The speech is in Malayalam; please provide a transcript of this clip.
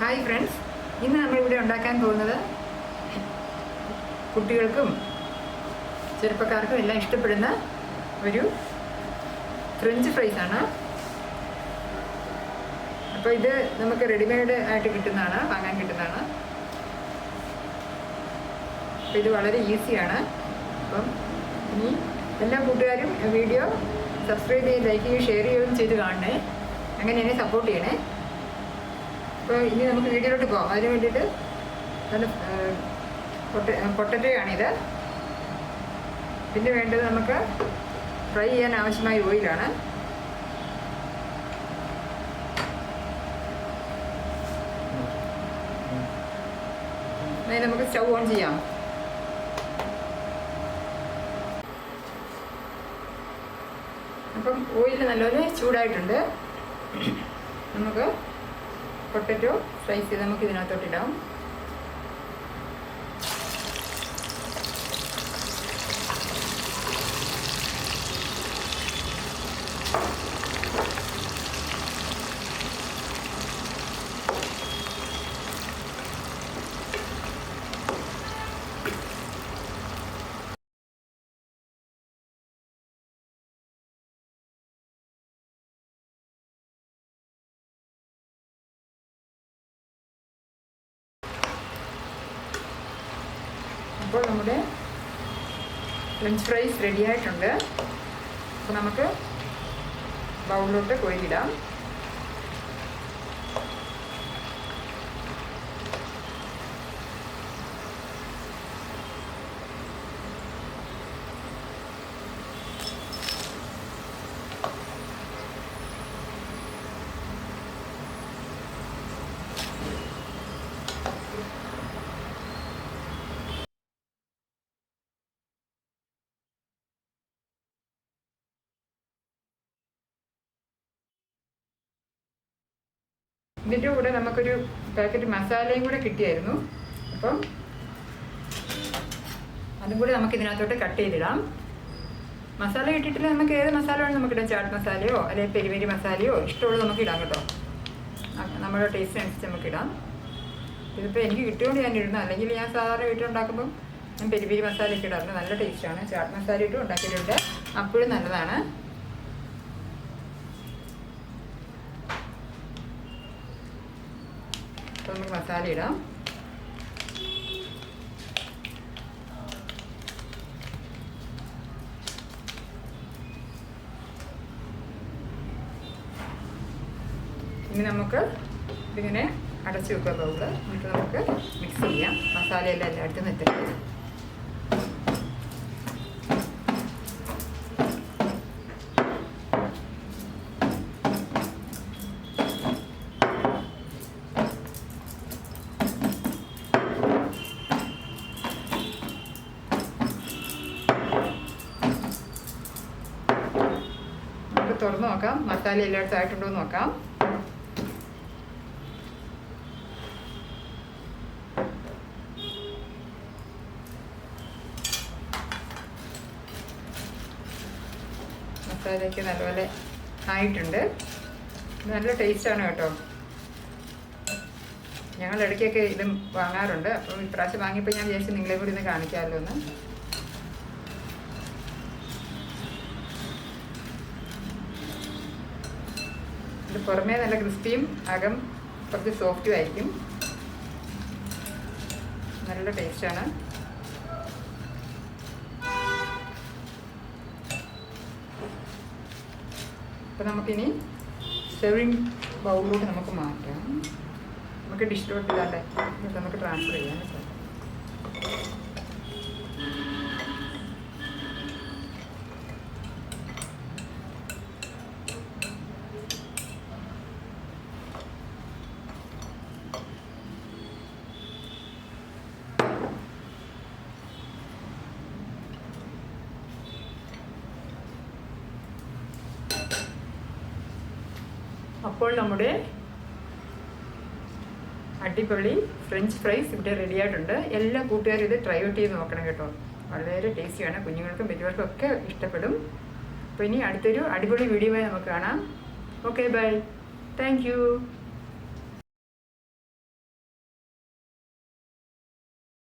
ഹായ് ഫ്രണ്ട്സ്, ഇന്ന് നമ്മളിവിടെ ഉണ്ടാക്കാൻ പോകുന്നത് കുട്ടികൾക്കും ചെറുപ്പക്കാർക്കും എല്ലാം ഇഷ്ടപ്പെടുന്ന ഒരു ഫ്രഞ്ച് ഫ്രൈസ് ആണ്. അപ്പോൾ ഇത് നമുക്ക് റെഡിമെയ്ഡ് ആയിട്ട് കിട്ടുന്നതാണ്, വാങ്ങാൻ കിട്ടുന്നതാണ്. അപ്പോൾ ഇത് വളരെ ഈസിയാണ്. അപ്പം ഇനി എല്ലാ കൂട്ടുകാരും വീഡിയോ സബ്സ്ക്രൈബ് ചെയ്യുകയും ലൈക്ക് ചെയ്യുകയും ഷെയർ ചെയ്യുകയും ചെയ്ത് കാണണേ. അങ്ങനെ എന്നെ സപ്പോർട്ട് ചെയ്യണേ. അപ്പോൾ ഇനി നമുക്ക് വീഡിയോയിലോട്ട് പോകാം. അതിന് വേണ്ടിയിട്ട് നല്ല പൊട്ടറ്റോ ആണിത്. പിന്നെ വേണ്ടത് നമുക്ക് ഫ്രൈ ചെയ്യാൻ ആവശ്യമായ ഓയിലാണ്. നമുക്ക് സ്റ്റൗ ഓൺ ചെയ്യാം. അപ്പം ഓയിൽ നല്ലപോലെ ചൂടായിട്ടുണ്ട്. നമുക്ക് പൊട്ടറ്റോ സ്ലൈസ് ചെയ്ത് നമുക്ക് ഇതിനകത്തോട്ടിടാം. അപ്പോൾ നമ്മുടെ ഫ്രഞ്ച് ഫ്രൈസ് റെഡി ആയിട്ടുണ്ട്. അപ്പോൾ നമുക്ക് ബൗളിലോട്ട് കോരിയിടാം. ഇതിൻ്റെ കൂടെ നമുക്കൊരു പാക്കറ്റ് മസാലയും കൂടെ കിട്ടിയായിരുന്നു. അപ്പം അതും കൂടി നമുക്ക് ഇതിനകത്തോട്ട് കട്ട് ചെയ്തിടാം. മസാല കിട്ടിയിട്ടില്ല, നമുക്ക് ഏത് മസാല വേണം നമുക്കിടാം. ചാട്ട് മസാലയോ അല്ലെങ്കിൽ പെരി പെരി മസാലയോ ഇഷ്ടമുള്ളത് നമുക്ക് ഇടാം കേട്ടോ. നമ്മുടെ ടേസ്റ്റ് അനുസരിച്ച് നമുക്കിടാം. ഇതിപ്പോൾ എനിക്ക് കിട്ടിയോണ്ട് ഞാൻ ഇടുന്നു. അല്ലെങ്കിൽ ഞാൻ സാധാരണ വീട്ടിലുണ്ടാക്കുമ്പം ഞാൻ പെരി പെരി മസാല ഒക്കെ ഇടാറുണ്ട്. നല്ല ടേസ്റ്റാണ്. ചാട്ട് മസാല ഇട്ടും ഉണ്ടാക്കിയിട്ടുണ്ട്, അപ്പോഴും നല്ലതാണ്. നമുക്ക് മസാല ഇടാം. ഇനി നമുക്ക് ഇതിങ്ങനെ അടച്ചു വെക്കുക ബൗള്. എന്നിട്ട് നമുക്ക് മിക്സ് ചെയ്യാം. മസാലയെല്ലാം എല്ലായിടത്തും എത്തിട്ട് തുറന്ന് നോക്കാം. മസാല എല്ലായിടത്തും ആയിട്ടുണ്ടോ എന്ന് നോക്കാം. മസാലയൊക്കെ നല്ലപോലെ ആയിട്ടുണ്ട്. നല്ല ടേസ്റ്റാണ് കേട്ടോ. ഞങ്ങൾ ഇടയ്ക്കൊക്കെ ഇതും വാങ്ങാറുണ്ട്. അപ്പം ഇപ്രാവശ്യം വാങ്ങിയപ്പോൾ ഞാൻ വിചാരിച്ചു നിങ്ങളെ കൂടി ഒന്ന് കാണിക്കാമല്ലോ എന്ന്. ഇത് പുറമേ നല്ല ക്രിസ്പിയും അകം കുറച്ച് സോഫ്റ്റും ആയിരിക്കും. നല്ല ടേസ്റ്റാണ്. അപ്പോൾ നമുക്കിനി സെർവിങ് ബൗളിലോട്ട് നമുക്ക് മാറ്റാം. നമുക്ക് ഡിഷിലോട്ട് ഇതാണ്ടേ നമുക്ക് ട്രാൻസ്ഫർ ചെയ്യാം. അപ്പോൾ നമ്മുടെ അടിപൊളി ഫ്രഞ്ച് ഫ്രൈസ് ഇവിടെ റെഡി ആയിട്ടുണ്ട്. എല്ലാ കൂട്ടുകാരും ഇത് ട്രൈ ഔട്ട് ചെയ്ത് നോക്കണം കേട്ടോ. വളരെ ടേസ്റ്റിയാണ്. കുഞ്ഞുങ്ങൾക്കും വലിയവർക്കും ഒക്കെ ഇഷ്ടപ്പെടും. അപ്പോൾ ഇനി അടുത്തൊരു അടിപൊളി വീഡിയോയുമായി നമുക്ക് കാണാം. Okay, bye. Thank U.